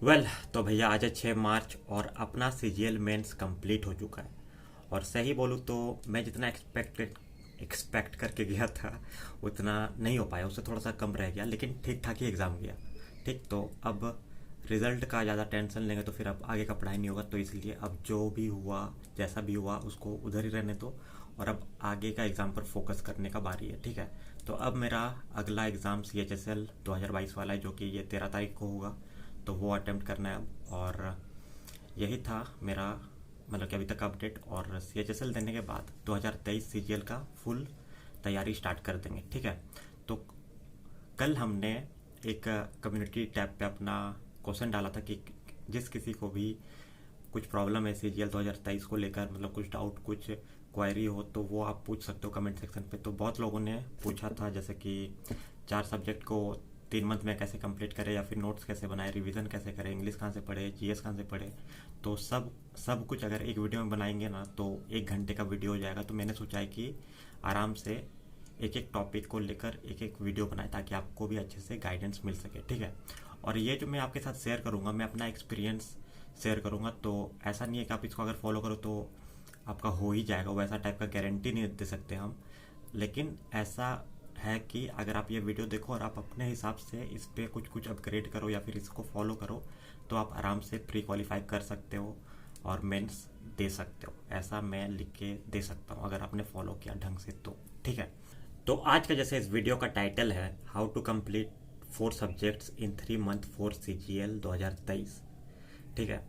तो भैया आज है 6 मार्च और अपना सीजीएल मेंस कंप्लीट हो चुका है। और सही बोलूँ तो मैं जितना एक्सपेक्ट करके गया था उतना नहीं हो पाया, उससे थोड़ा सा कम रह गया, लेकिन ठीक ठाक ही एग्ज़ाम गया। ठीक, तो अब रिज़ल्ट का ज़्यादा टेंशन लेंगे तो फिर अब आगे का पढ़ाई नहीं होगा, तो इसलिए अब जो भी हुआ जैसा भी हुआ उसको उधर ही रहने दो और अब आगे का एग्ज़ाम पर फोकस करने का बारी है। ठीक है, तो अब मेरा अगला एग्ज़ाम CHSL 2022 वाला है, जो कि ये 13 तारीख को होगा, तो वो अटेम्प्ट करना है अब। और यही था मेरा मतलब कि अभी तक अपडेट। और CHSL देने के बाद 2023 CGL का फुल तैयारी स्टार्ट कर देंगे। ठीक है, तो कल हमने एक कम्युनिटी टैब पे अपना क्वेश्चन डाला था कि जिस किसी को भी कुछ प्रॉब्लम है CGL 2023 को लेकर, मतलब कुछ डाउट कुछ क्वायरी हो तो वो आप पूछ सकते हो कमेंट सेक्शन पे। तो बहुत लोगों ने पूछा था, जैसे कि 4 सब्जेक्ट को 3 मंथ में कैसे कंप्लीट करें, या फिर नोट्स कैसे बनाए, रिवीजन कैसे करें, इंग्लिश कहाँ से पढ़े, GS कहाँ से पढ़े। तो सब कुछ अगर एक वीडियो में बनाएंगे ना तो 1 घंटे का वीडियो हो जाएगा। तो मैंने सोचा है कि आराम से एक एक टॉपिक को लेकर एक एक वीडियो बनाए ताकि आपको भी अच्छे से गाइडेंस मिल सके। ठीक है, और ये जो मैं आपके साथ शेयर करूँगा, मैं अपना एक्सपीरियंस शेयर करूँगा। तो ऐसा नहीं है कि आप इसको अगर फॉलो करो तो आपका हो ही जाएगा, वैसा टाइप का गारंटी नहीं दे सकते हम। लेकिन ऐसा है कि अगर आप ये वीडियो देखो और आप अपने हिसाब से इस पर कुछ कुछ अपग्रेड करो या फिर इसको फॉलो करो तो आप आराम से प्री क्वालिफाई कर सकते हो और मेंस दे सकते हो। ऐसा मैं लिख के दे सकता हूँ अगर आपने फॉलो किया ढंग से तो। ठीक है, तो आज का जैसे इस वीडियो का टाइटल है how to complete 4 subjects in 3 month for CGL 2023। ठीक है,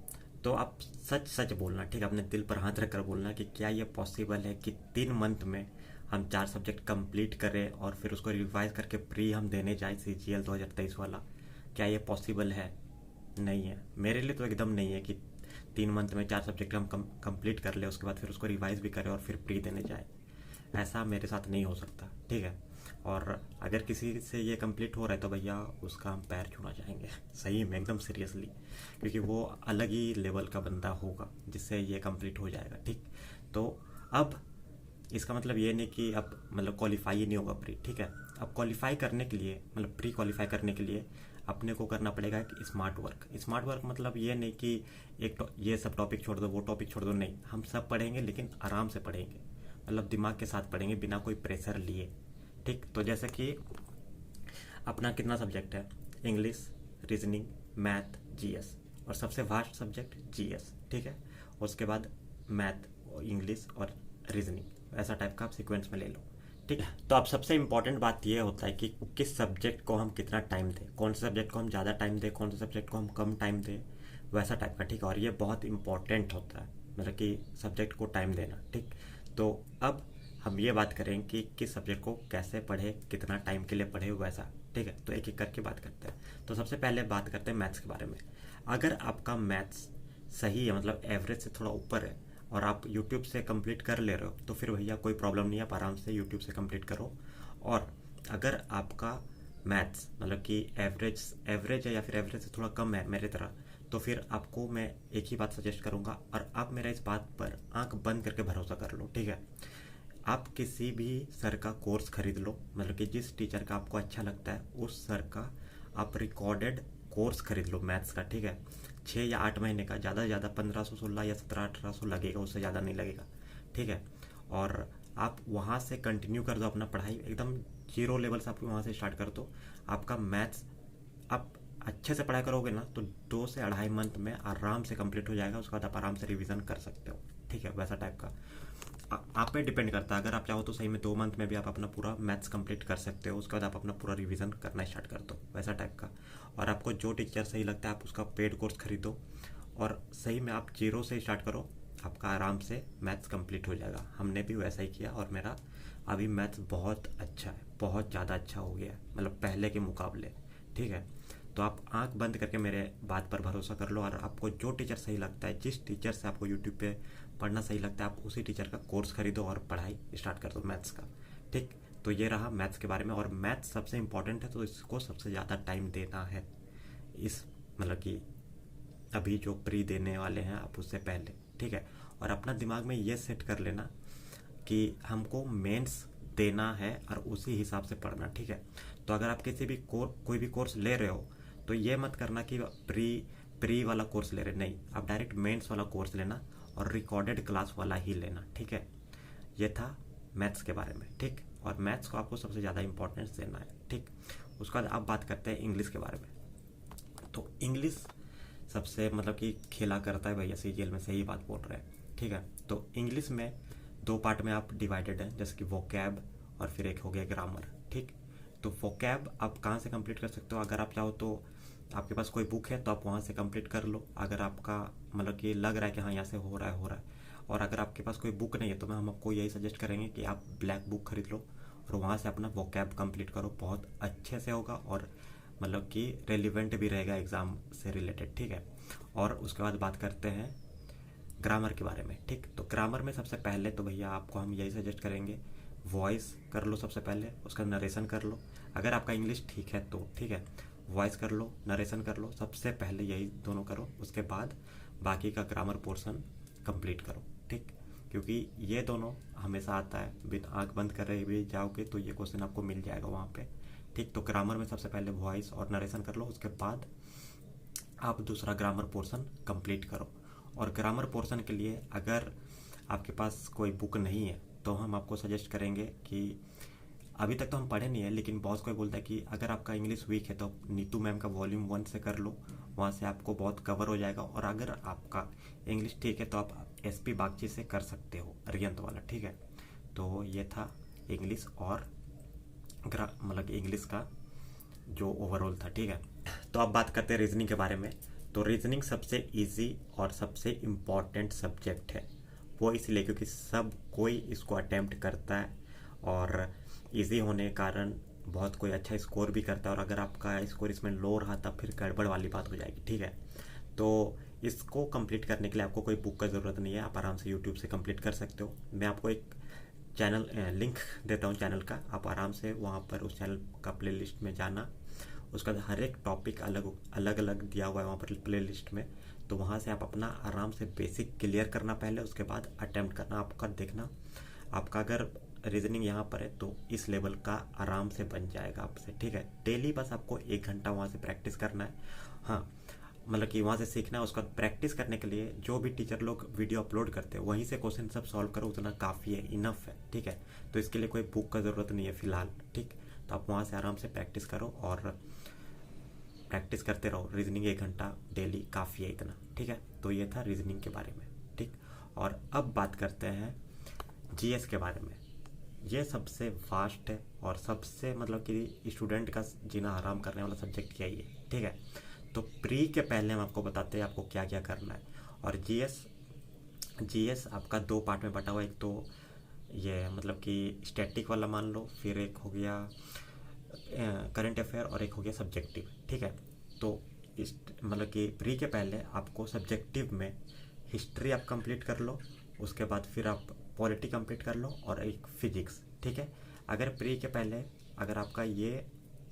तो आप सच सच बोलना, ठीक है, अपने दिल पर हाथ रखकर बोलना कि क्या ये पॉसिबल है कि 3 मंथ में हम 4 सब्जेक्ट कंप्लीट करें और फिर उसको रिवाइज करके प्री हम देने जाए CGL 2023 वाला। क्या ये पॉसिबल है? नहीं है, मेरे लिए तो एकदम नहीं है कि 3 मंथ में 4 सब्जेक्ट हम कंप्लीट कर ले, उसके बाद फिर उसको रिवाइज भी करें और फिर प्री देने जाए। ऐसा मेरे साथ नहीं हो सकता। ठीक है, और अगर किसी से ये कंप्लीट हो रहा है तो भैया उसका हम पैर छूना चाहेंगे सही में, एकदम सीरियसली, क्योंकि वो अलग ही लेवल का बंदा होगा जिससे ये कंप्लीट हो जाएगा। ठीक, तो अब इसका मतलब ये नहीं कि अब मतलब क्वालिफाई ही नहीं होगा प्री। ठीक है, अब क्वालिफाई करने के लिए मतलब प्री क्वालिफाई करने के लिए अपने को करना पड़ेगा कि स्मार्ट वर्क। स्मार्ट वर्क मतलब ये नहीं कि ये सब टॉपिक छोड़ दो वो टॉपिक छोड़ दो, नहीं, हम सब पढ़ेंगे लेकिन आराम से पढ़ेंगे, मतलब दिमाग के साथ पढ़ेंगे बिना कोई प्रेशर लिए। ठीक, तो जैसे कि अपना कितना सब्जेक्ट है, इंग्लिश, रीजनिंग, मैथ, GS, और सबसे वास्ट सब्जेक्ट GS। ठीक है, उसके बाद मैथ, इंग्लिश और रीजनिंग, ऐसा टाइप का आप सीक्वेंस में ले लो। ठीक है, तो अब सबसे इम्पॉर्टेंट बात यह होता है कि किस सब्जेक्ट को हम कितना टाइम दें, कौन से सब्जेक्ट को हम ज़्यादा टाइम दें, कौन से सब्जेक्ट को हम कम टाइम दें, वैसा टाइप का। ठीक है, और ये बहुत इंपॉर्टेंट होता है, मतलब कि सब्जेक्ट को टाइम देना। ठीक, तो अब हम ये बात करें कि किस सब्जेक्ट को कैसे पढ़े, कितना टाइम के लिए पढ़े, वैसा। ठीक है, तो एक एक करके बात करते हैं। तो सबसे पहले बात करते हैं मैथ्स के बारे में। अगर आपका मैथ्स सही है, मतलब एवरेज से थोड़ा ऊपर है, और आप यूट्यूब से कंप्लीट कर ले रहे हो तो फिर भैया कोई प्रॉब्लम नहीं है, आप आराम से यूट्यूब से कंप्लीट करो। और अगर आपका मैथ्स मतलब कि एवरेज है या फिर एवरेज से थोड़ा कम है मेरे तरह, तो फिर आपको मैं एक ही बात सजेस्ट करूंगा, और आप मेरा इस बात पर आंख बंद करके भरोसा कर लो। ठीक है, आप किसी भी सर का कोर्स खरीद लो, मतलब कि जिस टीचर का आपको अच्छा लगता है उस सर का आप रिकॉर्डेड कोर्स खरीद लो मैथ्स का। ठीक है, 6 या 8 महीने का, ज़्यादा से ज़्यादा 1500 16 या 1700 1800 लगेगा, उससे ज़्यादा नहीं लगेगा। ठीक है, और आप वहाँ से कंटिन्यू कर दो अपना पढ़ाई, एकदम जीरो लेवल से आप वहाँ से स्टार्ट कर दो। आपका मैथ्स आप अच्छे से पढ़ाई करोगे ना तो 2 से 2.5 मंथ में आराम से कंप्लीट हो जाएगा, उसके बाद आप आराम से रिवीजन कर सकते हो। ठीक है, वैसा टाइप का आप पे डिपेंड करता है। अगर आप चाहो तो सही में 2 मंथ में भी आप अपना पूरा मैथ्स कंप्लीट कर सकते हो, उसके बाद आप अपना पूरा रिवीजन करना स्टार्ट कर दो, वैसा टाइप का। और आपको जो टीचर सही लगता है आप उसका पेड कोर्स खरीदो, और सही में आप जीरो से स्टार्ट करो, आपका आराम से मैथ्स कंप्लीट हो जाएगा। हमने भी वैसा ही किया और मेरा अभी मैथ्स बहुत अच्छा है, बहुत ज़्यादा अच्छा हो गया है, मतलब पहले के मुकाबले। ठीक है, तो आप आंख बंद करके मेरे बात पर भरोसा कर लो, और आपको जो टीचर सही लगता है, जिस टीचर से आपको यूट्यूब पे पढ़ना सही लगता है, आप उसी टीचर का कोर्स खरीदो और पढ़ाई स्टार्ट कर दो मैथ्स का। ठीक, तो ये रहा मैथ्स के बारे में। और मैथ्स सबसे इंपॉर्टेंट है तो इसको सबसे ज़्यादा टाइम देना है, इस मतलब कि अभी जो प्री देने वाले हैं आप उससे पहले। ठीक है, और अपना दिमाग में ये सेट कर लेना कि हमको मेंस देना है और उसी हिसाब से पढ़ना। ठीक है, तो अगर आप किसी भी कोई भी कोर्स ले रहे हो तो ये मत करना कि प्री प्री वाला कोर्स ले रहे, नहीं, आप डायरेक्ट मेंस वाला कोर्स लेना और रिकॉर्डेड क्लास वाला ही लेना, ठीक है। ये था मैथ्स के बारे में, ठीक। और मैथ्स को आपको सबसे ज़्यादा इंपॉर्टेंस देना है, ठीक। उसके बाद अब बात करते हैं इंग्लिश के बारे में। तो इंग्लिश सबसे मतलब कि खेला करता है भैया सीजीएल में, सही बात बोल रहे हैं, ठीक है। तो इंग्लिश में 2 पार्ट में आप डिवाइडेड हैं, जैसे कि वोकैब और फिर एक हो गया ग्रामर, ठीक। तो वोकैब आप कहाँ से कंप्लीट कर सकते हो, अगर आप चाहो तो आपके पास कोई बुक है तो आप वहाँ से कंप्लीट कर लो, अगर आपका मतलब कि लग रहा है कि हाँ यहाँ से हो रहा है। और अगर आपके पास कोई बुक नहीं है तो हम आपको यही सजेस्ट करेंगे कि आप ब्लैक बुक खरीद लो और वहाँ से अपना वोकैब कंप्लीट करो, बहुत अच्छे से होगा और मतलब कि रेलिवेंट भी रहेगा एग्ज़ाम से रिलेटेड, ठीक है। और उसके बाद बात करते हैं ग्रामर के बारे में, ठीक। तो ग्रामर में सबसे पहले तो भैया आपको हम यही सजेस्ट करेंगे, वॉइस कर लो सबसे पहले, उसका नरेशन कर लो। अगर आपका इंग्लिश ठीक है तो ठीक है, वॉइस कर लो, नरेशन कर लो, सबसे पहले यही दोनों करो, उसके बाद बाकी का ग्रामर पोर्शन कंप्लीट करो, ठीक। क्योंकि ये दोनों हमेशा आता है, बिना आँख बंद कर रहे भी जाओगे तो ये क्वेश्चन आपको मिल जाएगा वहाँ पे, ठीक। तो ग्रामर में सबसे पहले वॉइस और नरेशन कर लो, उसके बाद आप दूसरा ग्रामर पोर्शन कंप्लीट करो। और ग्रामर पोर्शन के लिए अगर आपके पास कोई बुक नहीं है तो हम आपको सजेस्ट करेंगे कि अभी तक तो हम पढ़े नहीं है, लेकिन बहुत कोई बोलता है कि अगर आपका इंग्लिश वीक है तो नीतू मैम का वॉल्यूम 1 से कर लो, वहाँ से आपको बहुत कवर हो जाएगा। और अगर आपका इंग्लिश ठीक है तो आप एसपी बागची से कर सकते हो, अरियंत वाला, ठीक है। तो ये था इंग्लिश और मतलब इंग्लिश का जो ओवरऑल था, ठीक है। तो अब बात करते हैं रीजनिंग के बारे में। तो रीजनिंग सबसे इजी और सबसे इम्पॉर्टेंट सब्जेक्ट है, वो इसलिए क्योंकि सब कोई इसको अटेम्प्ट करता है और इजी होने के कारण बहुत कोई अच्छा स्कोर भी करता है। और अगर आपका स्कोर इसमें लो रहा तब फिर गड़बड़ वाली बात हो जाएगी, ठीक है। तो इसको कंप्लीट करने के लिए आपको कोई बुक का ज़रूरत नहीं है, आप आराम से यूट्यूब से कंप्लीट कर सकते हो। मैं आपको एक चैनल लिंक देता हूँ चैनल का, आप आराम से वहाँ पर उस चैनल का प्लेलिस्ट में जाना, उसका हर एक टॉपिक अलग अलग दिया हुआ है वहाँ पर प्लेलिस्ट में। तो वहाँ से आप अपना आराम से बेसिक क्लियर करना पहले, उसके बाद अटेम्प्ट करना। आपका देखना आपका अगर रीजनिंग यहाँ पर है तो इस लेवल का आराम से बन जाएगा आपसे, ठीक है। डेली बस आपको 1 घंटा वहाँ से प्रैक्टिस करना है, हाँ, मतलब कि वहाँ से सीखना है। उसका प्रैक्टिस करने के लिए जो भी टीचर लोग वीडियो अपलोड करते हैं वहीं से क्वेश्चन सब सॉल्व करो, उतना काफ़ी है, इनफ है, ठीक है। तो इसके लिए कोई बुक का ज़रूरत नहीं है फ़िलहाल, ठीक। तो आप वहाँ से आराम से प्रैक्टिस करो और प्रैक्टिस करते रहो। रीजनिंग 1 घंटा डेली काफ़ी है इतना, ठीक है। तो ये था रीजनिंग के बारे में, ठीक। और अब बात करते हैं जीएस के बारे में। ये सबसे वास्ट है और सबसे मतलब कि स्टूडेंट का जीना आराम करने वाला सब्जेक्ट यही है, ठीक है। तो प्री के पहले हम आपको बताते हैं आपको क्या क्या करना है। और जीएस आपका 2 पार्ट में बटा हुआ है, एक तो ये मतलब कि स्टैटिक वाला मान लो, फिर एक हो गया करंट अफेयर और एक हो गया सब्जेक्टिव, ठीक है। तो इस मतलब कि प्री के पहले आपको सब्जेक्टिव में हिस्ट्री आप कंप्लीट कर लो, उसके बाद फिर आप पॉलिटी कंप्लीट कर लो और एक फिजिक्स, ठीक है। अगर प्री के पहले अगर आपका ये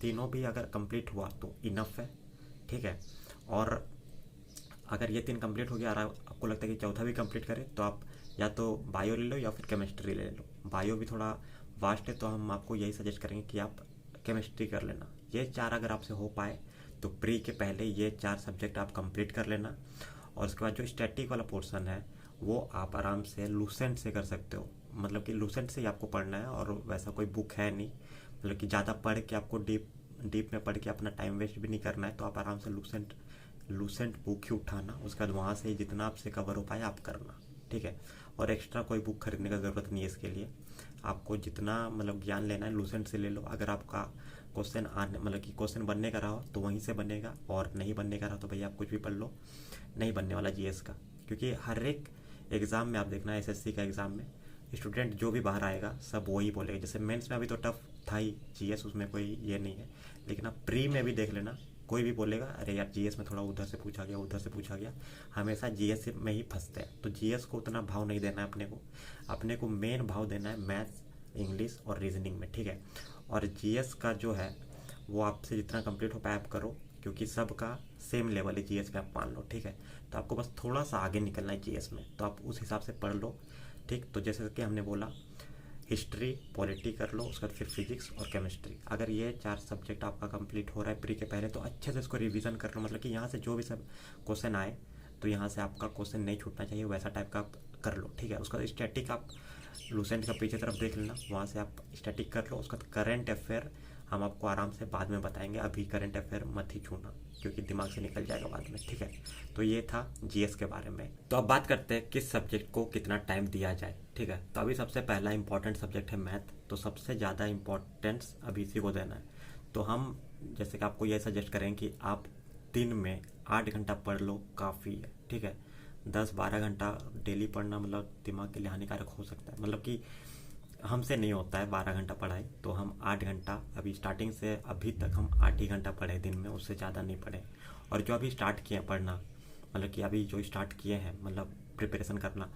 तीनों भी अगर कंप्लीट हुआ तो इनफ है, ठीक है। और अगर ये 3 कंप्लीट हो गया और आपको लगता है कि चौथा भी कंप्लीट करें तो आप या तो बायो ले लो या फिर केमिस्ट्री ले लो। बायो भी थोड़ा वास्ट है तो हम आपको यही सजेस्ट करेंगे कि आप केमिस्ट्री कर लेना। ये 4 अगर आपसे हो पाए तो प्री के पहले ये 4 सब्जेक्ट आप कंप्लीट कर लेना। और उसके बाद जो स्टैटिक वाला पोर्शन है वो आप आराम से लूसेंट से कर सकते हो, मतलब कि लूसेंट से ही आपको पढ़ना है और वैसा कोई बुक है नहीं, मतलब कि ज़्यादा पढ़ के आपको डीप में पढ़ के अपना टाइम वेस्ट भी नहीं करना है। तो आप आराम से लूसेंट बुक ही उठाना, उसके बाद वहाँ से जितना आपसे कवर हो पाए आप करना, ठीक है। और एक्स्ट्रा कोई बुक खरीदने का ज़रूरत नहीं है इसके लिए, आपको जितना मतलब ज्ञान लेना है लूसेंट से ले लो। अगर आपका क्वेश्चन आने मतलब कि क्वेश्चन बनने का रहा हो तो वहीं से बनेगा, और नहीं बनने का रहा तो भैया आप कुछ भी पढ़ लो, नहीं बनने वाला जीएस का। क्योंकि हर एक एग्ज़ाम में आप देखना, एसएससी का एग्ज़ाम में स्टूडेंट जो भी बाहर आएगा सब वही बोलेगा। जैसे मेंस में अभी तो टफ था ही जीएस, उसमें कोई ये नहीं है, लेकिन आप प्री में भी देख लेना, कोई भी बोलेगा अरे यार जीएस में थोड़ा उधर से पूछा गया उधर से पूछा गया, हमेशा जीएस में ही फंसते हैं। तो जीएस को उतना भाव नहीं देना है अपने को मेन भाव देना है मैथ्स, इंग्लिश और रीजनिंग में, ठीक है। और जीएस का जो है वो आपसे जितना कंप्लीट हो पाए आप करो, क्योंकि सबका सेम लेवल है जीएस में, आप मान लो, ठीक है। तो आपको बस थोड़ा सा आगे निकलना है जीएस में, तो आप उस हिसाब से पढ़ लो, ठीक। तो जैसे कि हमने बोला हिस्ट्री, पॉलिटी कर लो, उसके बाद फिर फिजिक्स और केमिस्ट्री। अगर ये 4 सब्जेक्ट आपका कंप्लीट हो रहा है प्री के पहले तो अच्छे से इसको रिवीजन कर लो, मतलब कि यहाँ से जो भी सब क्वेश्चन आए तो यहाँ से आपका क्वेश्चन नहीं छूटना चाहिए, वैसा टाइप का आप कर लो, ठीक है। उसका स्टैटिक आप लूसेंट का पीछे तरफ देख लेना, वहाँ से आप स्टैटिक कर लो। उसका करंट अफेयर हम आपको आराम से बाद में बताएंगे, अभी करंट अफेयर मत ही छूना क्योंकि दिमाग से निकल जाएगा बाद में, ठीक है। तो ये था जीएस के बारे में। तो अब बात करते हैं किस सब्जेक्ट को कितना टाइम दिया जाए, ठीक है। तो अभी सबसे पहला इंपॉर्टेंट सब्जेक्ट है मैथ, तो सबसे ज़्यादा इंपॉर्टेंस अभी इसी को देना है। तो हम जैसे कि आपको ये सजेस्ट करें कि आप दिन में 8 घंटा पढ़ लो, काफ़ी है, ठीक है। 10-12 घंटा डेली पढ़ना मतलब दिमाग के लिए हानिकारक हो सकता है, मतलब कि हमसे नहीं होता है 12 घंटा पढ़ाई, तो हम 8 घंटा अभी स्टार्टिंग से अभी तक हम 8 ही घंटा पढ़े दिन में, उससे ज़्यादा नहीं पढ़े। और जो अभी स्टार्ट किए हैं पढ़ना, मतलब कि अभी जो स्टार्ट किए हैं मतलब प्रिपरेशन करना,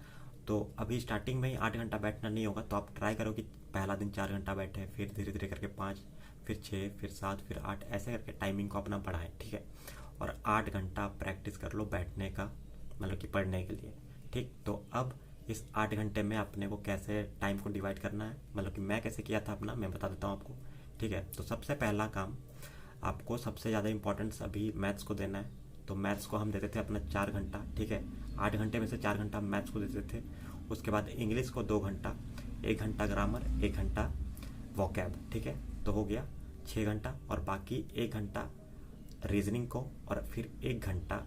तो अभी स्टार्टिंग में ही 8 घंटा बैठना नहीं होगा। तो आप ट्राई करो कि पहला दिन 4 घंटा बैठे, फिर धीरे धीरे करके 5, फिर 6, फिर 7, फिर 8, ऐसे करके टाइमिंग को अपना बढ़ाएं, ठीक है। और 8 घंटा प्रैक्टिस कर लो बैठने का, मतलब कि पढ़ने के लिए, ठीक। तो अब इस 8 घंटे में अपने को कैसे टाइम को डिवाइड करना है, मतलब कि मैं कैसे किया था अपना, मैं बता देता हूँ आपको, ठीक है। तो सबसे पहला काम आपको सबसे ज़्यादा इंपॉर्टेंस अभी मैथ्स को देना है। तो मैथ्स को हम देते थे अपना 4 घंटा, ठीक है। 8 घंटे में से 4 घंटा मैथ्स को देते थे। उसके बाद इंग्लिश को 2 घंटा, 1 घंटा ग्रामर, 1 घंटा वोकैब, ठीक है। तो हो गया 6 घंटा। और बाकी 1 घंटा रीजनिंग को और फिर 1 घंटा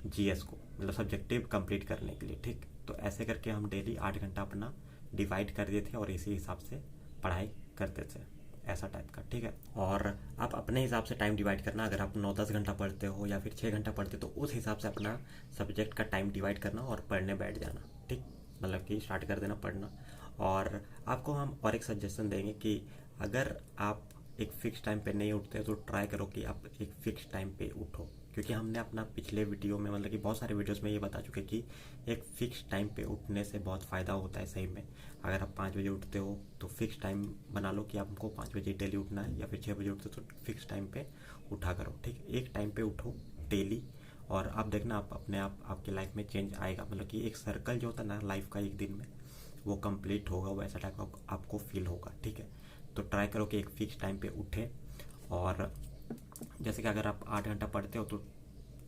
जीएस को, मतलब सब्जेक्टिव कंप्लीट करने के लिए, ठीक। तो ऐसे करके हम डेली 8 घंटा अपना डिवाइड कर दिए थे और इसी हिसाब से पढ़ाई करते थे, ऐसा टाइप का, ठीक है। और आप अपने हिसाब से टाइम डिवाइड करना, अगर आप 9-10 घंटा पढ़ते हो या फिर 6 घंटा पढ़ते हो तो उस हिसाब से अपना सब्जेक्ट का टाइम डिवाइड करना और पढ़ने बैठ जाना, ठीक। मतलब कि स्टार्ट कर देना पढ़ना। और आपको हम और एक सजेशन देंगे कि अगर आप एक फ़िक्स टाइम पे नहीं उठते तो ट्राई करो कि आप एक फ़िक्स टाइम पे उठो, क्योंकि हमने अपना पिछले वीडियो में, मतलब कि बहुत सारे वीडियोस में ये बता चुके कि एक फ़िक्स टाइम पे उठने से बहुत फ़ायदा होता है सही में। अगर आप 5 बजे उठते हो तो फिक्स टाइम बना लो कि आपको 5 बजे डेली उठना है, या फिर 6 बजे उठते हो तो फिक्स टाइम पे उठा करो, ठीक। एक टाइम पे उठो डेली, और आप देखना आप अपने आप आपकी लाइफ में चेंज आएगा, मतलब कि एक सर्कल जो होता है ना लाइफ का एक दिन में वो कंप्लीट होगा, वैसा टाइप का आपको फील होगा, ठीक है। तो ट्राई करो कि एक फ़िक्स टाइम पे उठे। और जैसे कि अगर आप 8 घंटा पढ़ते हो तो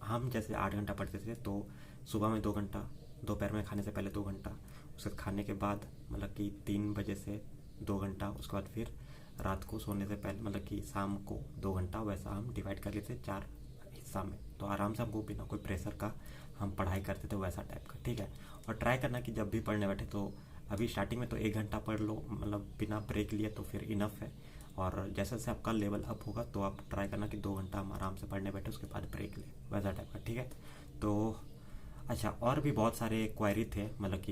हम जैसे 8 घंटा पढ़ते थे तो सुबह में 2 घंटा, दोपहर में खाने से पहले 2 घंटा, उसके बाद खाने के बाद मतलब कि 3 बजे से 2 घंटा, उसके बाद फिर रात को सोने से पहले मतलब कि शाम को 2 घंटा, वैसा हम डिवाइड कर लेते 4 हिस्सा में। तो आराम से हमको बिना कोई प्रेशर का हम पढ़ाई करते थे, वैसा टाइप का, ठीक है। और ट्राई करना कि जब भी पढ़ने बैठे तो अभी स्टार्टिंग में तो 1 घंटा पढ़ लो, मतलब बिना ब्रेक लिए, तो फिर इनफ है। और जैसे जैसे आपका लेवल अप होगा तो आप ट्राई करना कि 2 घंटा हम आराम से पढ़ने बैठे, उसके बाद ब्रेक ले, वैसा टाइप का, ठीक है। तो अच्छा, और भी बहुत सारे क्वेरी थे, मतलब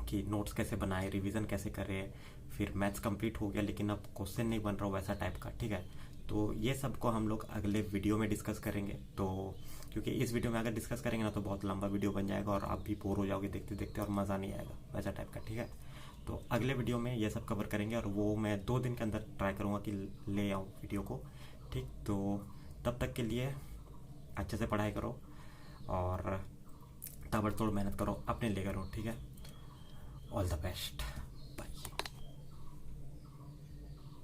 कि नोट्स कैसे बनाए, रिवीजन कैसे करें, फिर मैथ्स कंप्लीट हो गया लेकिन अब क्वेश्चन नहीं बन रहा, वैसा टाइप का, ठीक है। तो ये सब को हम लोग अगले वीडियो में डिस्कस करेंगे। तो क्योंकि इस वीडियो में अगर डिस्कस करेंगे ना तो बहुत लंबा वीडियो बन जाएगा और आप भी बोर हो जाओगे देखते देखते और मज़ा नहीं आएगा, वैसा टाइप का, ठीक है। तो अगले वीडियो में ये सब कवर करेंगे और वो मैं 2 दिन के अंदर ट्राई करूँगा कि ले आऊँ वीडियो को, ठीक। तो तब तक के लिए अच्छे से पढ़ाई करो और ताबड़तोड़ मेहनत करो, अपने लिए करो, ठीक है। All the best.